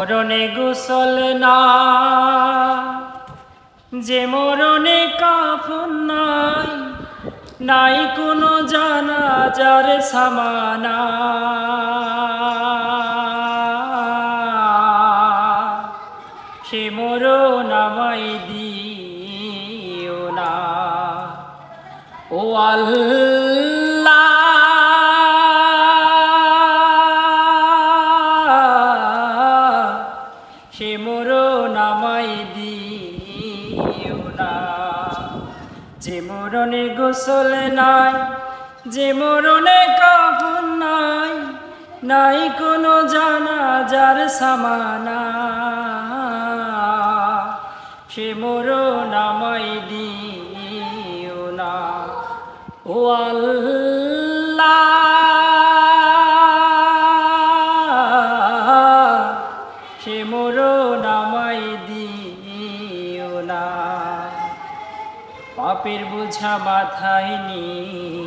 মরণে গোসল না, যে মরণে কাফন নাই, নাই কোনো জানাজার সামানা। সে মরণ আমায় দিও না, ও আল্লাহ। সে মরণ আমায় দিও না, যে মরণে গোসল নাই, যে মরণে কাফন নাই, নাই কোনো জানাজার সামানা। সে মরণ আমায় দিও না, ও আল্লাহ। সে মরণ আমায় দিও না। পাপের বোঝা মাথায় নিয়ে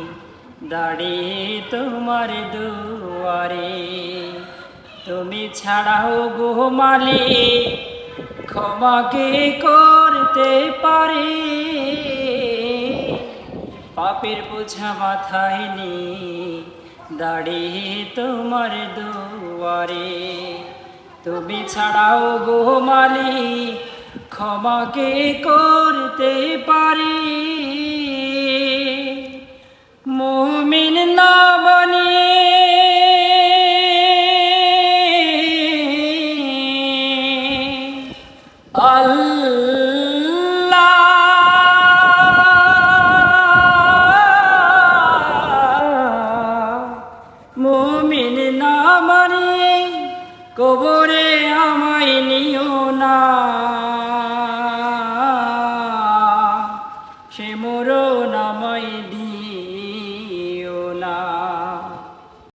দাঁড়িয়ে তোমার দুয়ারে, তুমি ছাড়াও গো মালিক ক্ষমা কে করতে পারে। পাপের বোঝা মাথায় নিয়ে দাঁড়িয়ে তোমার দুয়ারে, তুমি ছাড়াও গো মালিক ক্ষমা কে করতে পারে। মুমিন না বনিয়ে আল্লাহ, মুমিন না বনিয়ে কবরে আমায় নিও না। সে মরণ আমায়